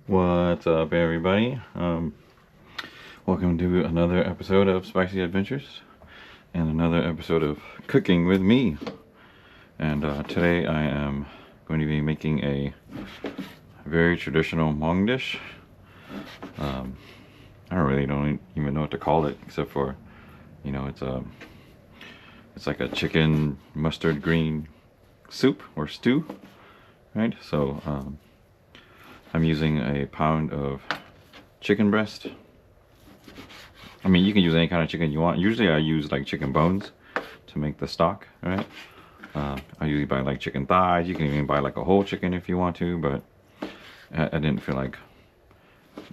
What's up, everybody? Welcome to another episode of Spicy Adventures and another episode of Cooking with me. And today I am going to be making a very traditional Hmong dish. I don't even know what to call it, except for, it's like a chicken mustard green soup or stew, right? So I'm using a pound of chicken breast. I mean, you can use any kind of chicken you want. Usually I use like chicken bones to make the stock, right? I usually buy like chicken thighs. You can even buy like a whole chicken if you want to, but I didn't feel like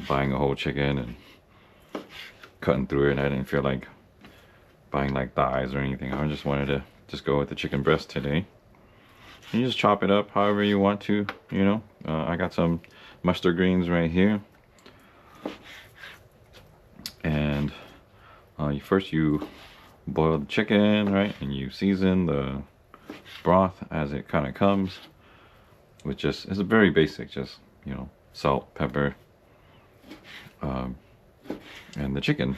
buying a whole chicken and cutting through it. I didn't feel like buying like thighs or anything. I just wanted to just go with the chicken breast today. And you just chop it up however you want to, I got some mustard greens right here. And first you boil the chicken, right? And you season the broth as it kind of comes, which just is very basic, just, salt, pepper, and the chicken.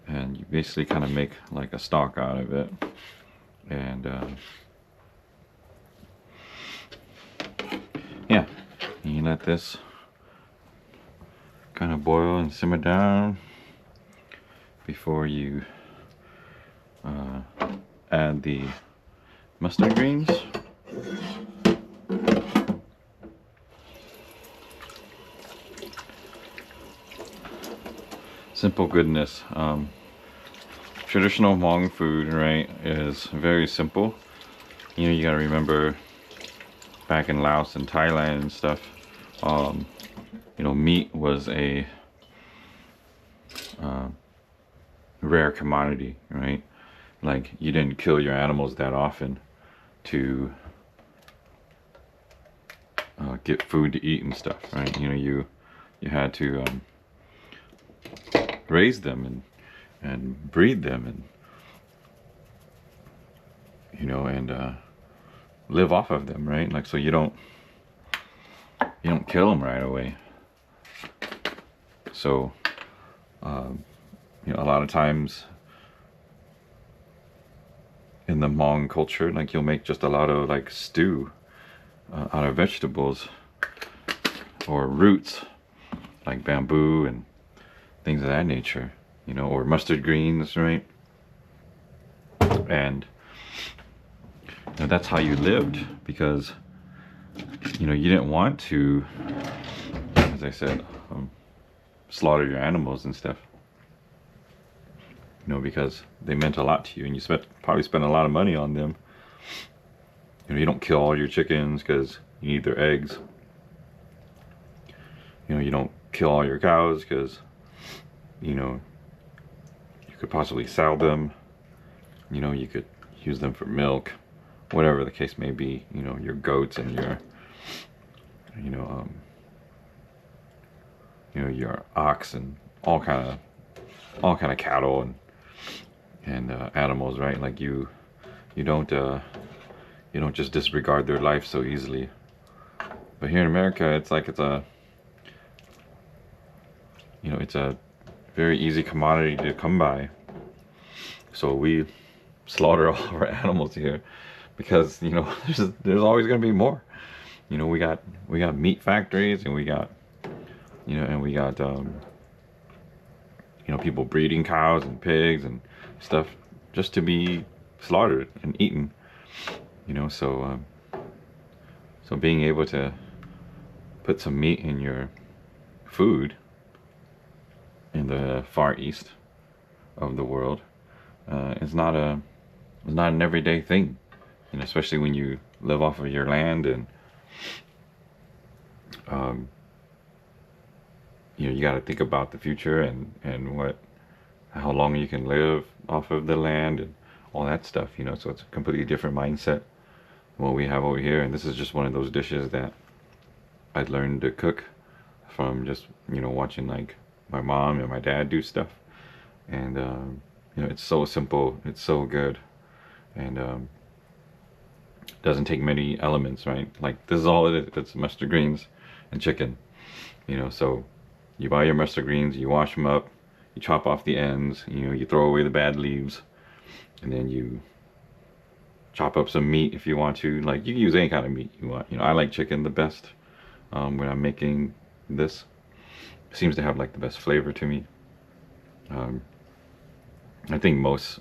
And you basically kind of make like a stock out of it. And yeah, and you let this kind of boil and simmer down before you add the mustard greens. Simple goodness. Traditional Hmong food, right, is very simple. You gotta remember back in Laos and Thailand and stuff, meat was a rare commodity, right? Like, you didn't kill your animals that often to get food to eat and stuff, right? You had to raise them and breed them and live off of them, right? Like, so you don't kill them right away. So a lot of times in the Hmong culture, like, you'll make just a lot of like stew out of vegetables or roots like bamboo and things of that nature, or mustard greens, right? And that's how you lived, because you didn't want to, as I said, slaughter your animals and stuff, because they meant a lot to you, and you probably spent a lot of money on them. You don't kill all your chickens because you need their eggs. You don't kill all your cows because you could possibly sell them. You could use them for milk, whatever the case may be. Your goats and your ox and all kind of cattle and animals, right? Like, you don't just disregard their life so easily. But here in America, it's a very easy commodity to come by. So we slaughter all of our animals here because there's always going to be more. We got meat factories, and we got people breeding cows and pigs and stuff just to be slaughtered and eaten. So being able to put some meat in your food in the Far East of the world is not an everyday thing, especially when you live off of your land, and you got to think about the future and how long you can live off of the land and all that stuff. So it's a completely different mindset than what we have over here. And this is just one of those dishes that I'd learned to cook from just watching like my mom and my dad do stuff. And it's so simple, it's so good, and doesn't take many elements, right? Like, this is all it is. It's mustard greens and chicken, You know, so you buy your mustard greens, you wash them up, you chop off the ends, you know, you throw away the bad leaves, and then you chop up some meat if you want to. Like, you can use any kind of meat you want. You know, I like chicken the best when I'm making this. It seems to have like the best flavor to me. I think most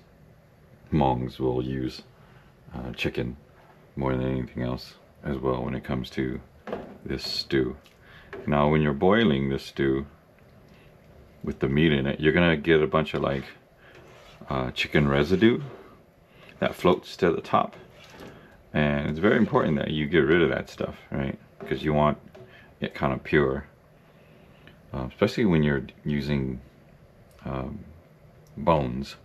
Hmongs will use chicken more than anything else as well when it comes to this stew. Now when you're boiling this stew with the meat in it, you're gonna get a bunch of like chicken residue that floats to the top, and it's very important that you get rid of that stuff, right? Because you want it kind of pure, especially when you're using bones.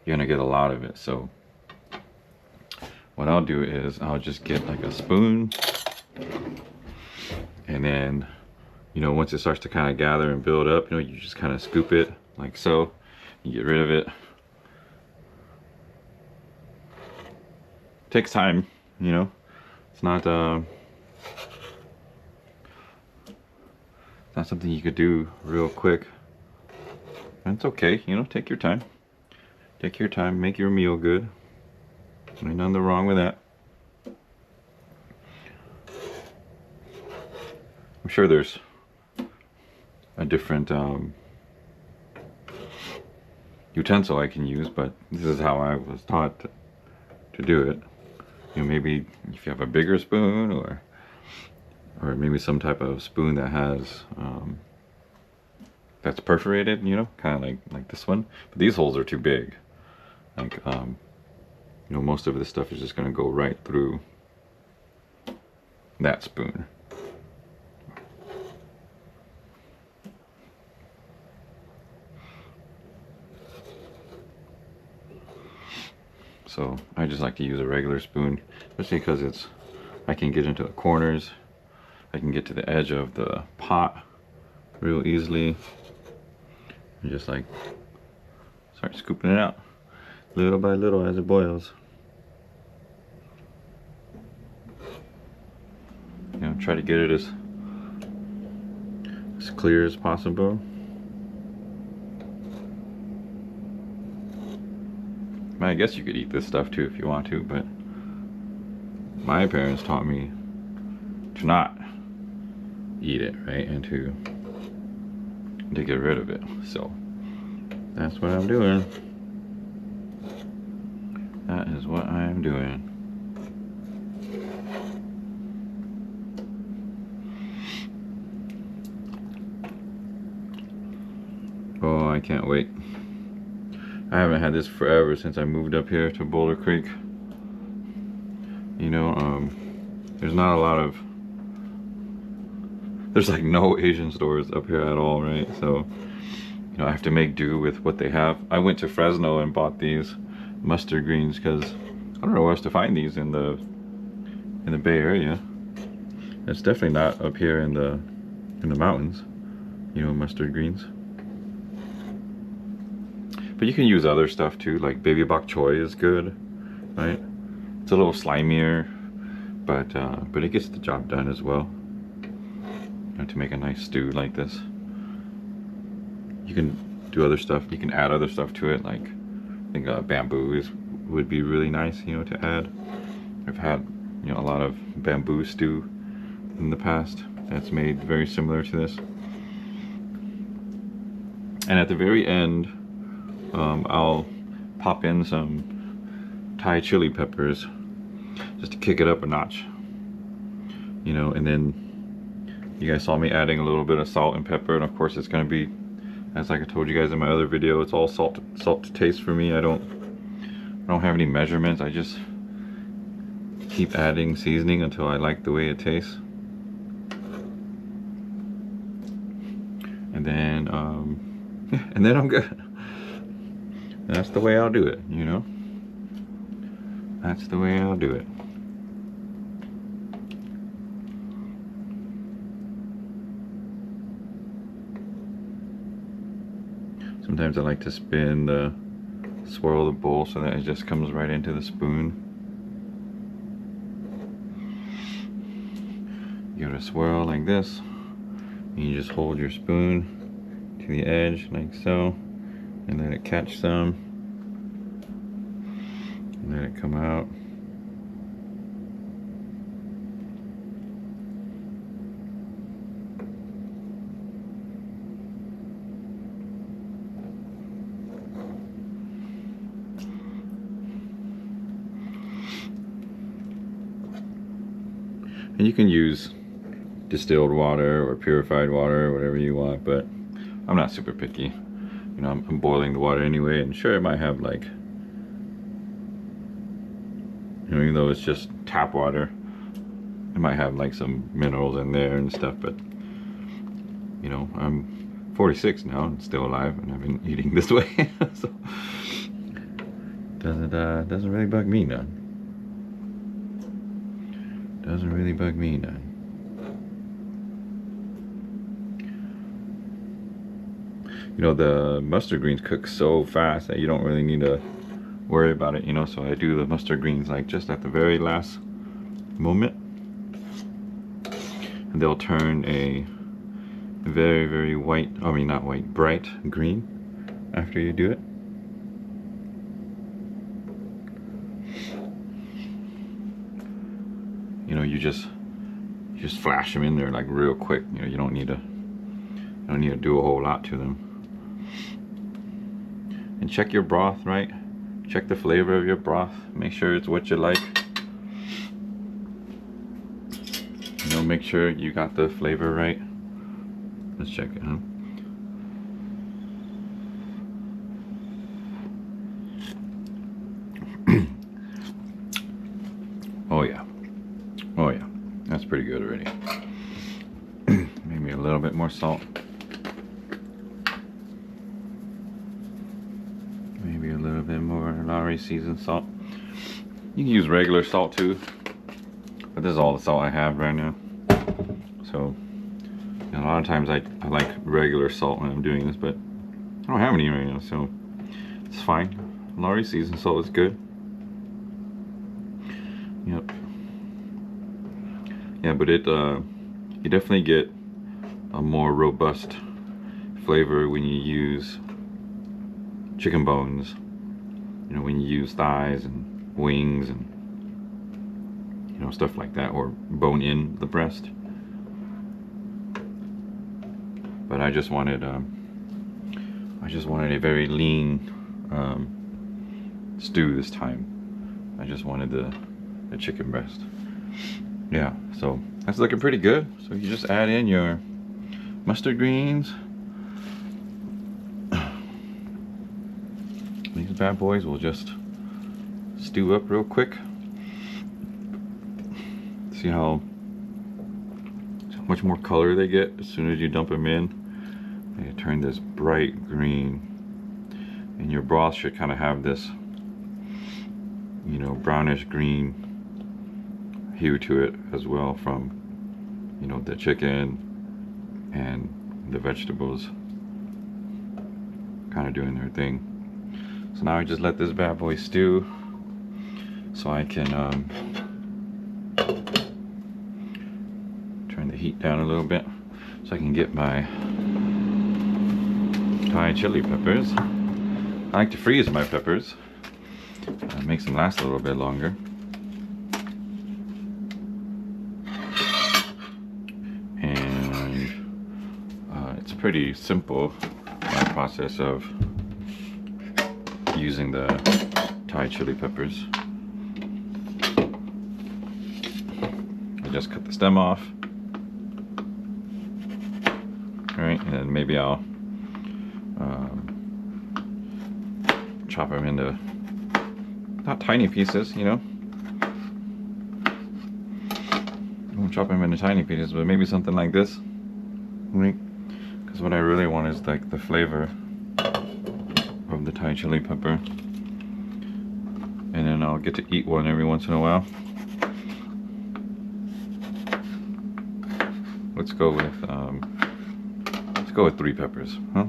You're gonna get a lot of it. So what I'll do is I'll just get like a spoon, and then, you know, once it starts to kind of gather and build up, you know, you just kind of scoop it like so. You get rid of it. Takes time, you know. It's not something you could do real quick. And it's okay, you know, take your time. Take your time, make your meal good. Ain't nothing wrong with that. I'm sure there's a different utensil I can use, but this is how I was taught to do it. You know, maybe if you have a bigger spoon, or maybe some type of spoon that has that's perforated, you know, kind of like this one. But these holes are too big. Like, you know, most of this stuff is just gonna go right through that spoon. So I just like to use a regular spoon, especially because I can get into the corners. I can get to the edge of the pot real easily. And just like start scooping it out little by little as it boils. You know, try to get it as clear as possible. I guess you could eat this stuff too if you want to, but my parents taught me to not eat it, right? And to get rid of it. So that's what I'm doing. That is what I am doing. Oh, I can't wait. I haven't had this forever, since I moved up here to Boulder Creek. You know, there's not a lot of, there's like no Asian stores up here at all, right? So, you know, I have to make do with what they have. I went to Fresno and bought these mustard greens because I don't know where else to find these in the Bay Area. It's definitely not up here in the mountains, you know, mustard greens. But you can use other stuff too, like baby bok choy is good, right? It's a little slimier, but it gets the job done as well. You know, to make a nice stew like this. You can do other stuff. You can add other stuff to it, like I think bamboo would be really nice, you know, to add. I've had, you know, a lot of bamboo stew in the past that's made very similar to this. And at the very end, I'll pop in some Thai chili peppers just to kick it up a notch, you know. And then you guys saw me adding a little bit of salt and pepper, and of course it's going to be, as like I told you guys in my other video, it's all salt to taste for me. I don't have any measurements. I just keep adding seasoning until I like the way it tastes. And then and then I'm good. That's the way I'll do it, you know? That's the way I'll do it. Sometimes I like to swirl the bowl so that it just comes right into the spoon. Give it a swirl like this. And you just hold your spoon to the edge like so, and let it catch some, and let it come out. And you can use distilled water or purified water, whatever you want, but I'm not super picky. You know, I'm boiling the water anyway, and sure, it might have like, you know, even though it's just tap water, it might have like some minerals in there and stuff, but you know, I'm 46 now and still alive, and I've been eating this way, so doesn't really bug me none. Doesn't really bug me none. You know, the mustard greens cook so fast that you don't really need to worry about it, you know, so I do the mustard greens like just at the very last moment, and they'll turn a very, very white, I mean not white, bright green after you do it. You know, you just flash them in there like real quick. You know, you don't need to do a whole lot to them. And check your broth, right? Check the flavor of your broth. Make sure it's what you like. You know, make sure you got the flavor right. Let's check it, huh? Oh yeah. Oh yeah. That's pretty good already. Maybe a little bit more salt. Maybe a little bit more Lowry seasoned salt. You can use regular salt too, but this is all the salt I have right now. So, you know, a lot of times I like regular salt when I'm doing this, but I don't have any right now, so it's fine. Lowry seasoned salt is good. Yep. Yeah, but you definitely get a more robust flavor when you use chicken bones. You know, when you use thighs and wings and, you know, stuff like that, or bone in the breast. But I just wanted a very lean stew this time. I just wanted the chicken breast. Yeah, so that's looking pretty good. So you just add in your mustard greens. These bad boys will just stew up real quick. See how much more color they get as soon as you dump them in. They turn this bright green, and your broth should kind of have this, you know, brownish green hue to it as well, from, you know, the chicken and the vegetables kind of doing their thing. So now I just let this bad boy stew, so I can turn the heat down a little bit, so I can get my Thai chili peppers. I like to freeze my peppers. Makes them last a little bit longer. It's pretty simple, my process of using the Thai chili peppers. I just cut the stem off. Alright, and then maybe I'll chop them into, not tiny pieces, you know. I won't chop them into tiny pieces, but maybe something like this. Right? Because what I really want is like the flavor of the Thai chili pepper. And then I'll get to eat one every once in a while. Let's go with 3 peppers, huh?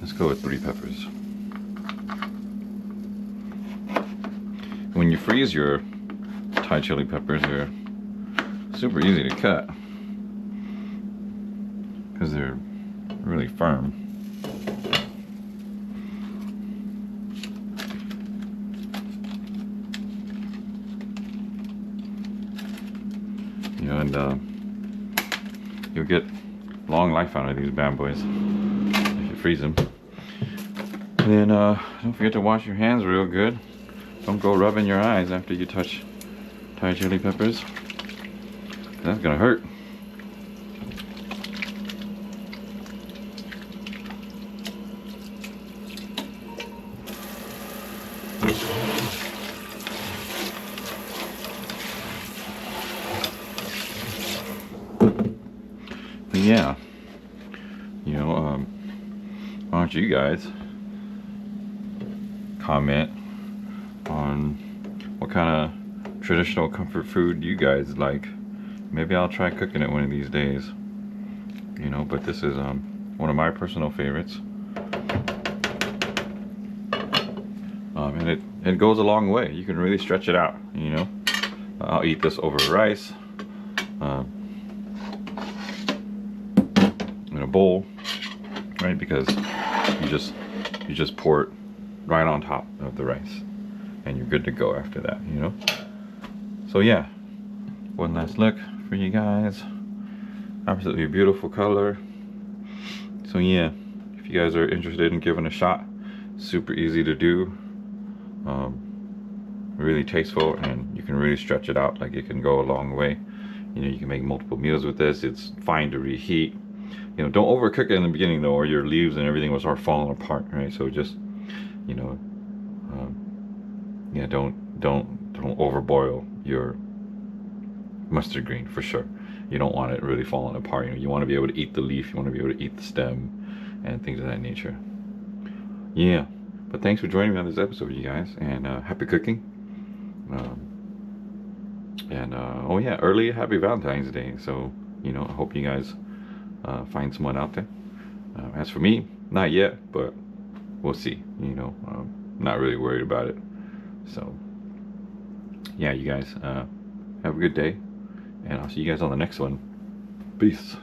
Let's go with 3 peppers. When you freeze your Thai chili peppers, as super easy to cut because they're really firm. You know, and you'll get long life out of these bad boys if you freeze them. And then don't forget to wash your hands real good. Don't go rubbing your eyes after you touch Thai chili peppers. That's gonna hurt. But yeah, you know, why don't you guys comment on what kind of traditional comfort food you guys like. Maybe I'll try cooking it one of these days. You know, but this is one of my personal favorites. And it goes a long way. You can really stretch it out, you know. I'll eat this over rice, in a bowl, right? Because you just pour it right on top of the rice, and you're good to go after that, you know. So yeah, one last look for you guys. Absolutely beautiful color. So yeah, if you guys are interested in giving a shot, super easy to do, really tasteful, and you can really stretch it out. Like, it can go a long way. You know, you can make multiple meals with this. It's fine to reheat. You know, don't overcook it in the beginning though, or your leaves and everything will start falling apart, right? So just, you know, yeah, don't overboil your mustard green for sure. You don't want it really falling apart. You know, you want to be able to eat the leaf, you want to be able to eat the stem, and things of that nature. Yeah, but thanks for joining me on this episode, you guys, and happy cooking. Oh yeah, early happy Valentine's Day. So, you know, I hope you guys find someone out there. As for me, not yet, but we'll see. You know, not really worried about it. So yeah, you guys have a good day, and I'll see you guys on the next one. Peace.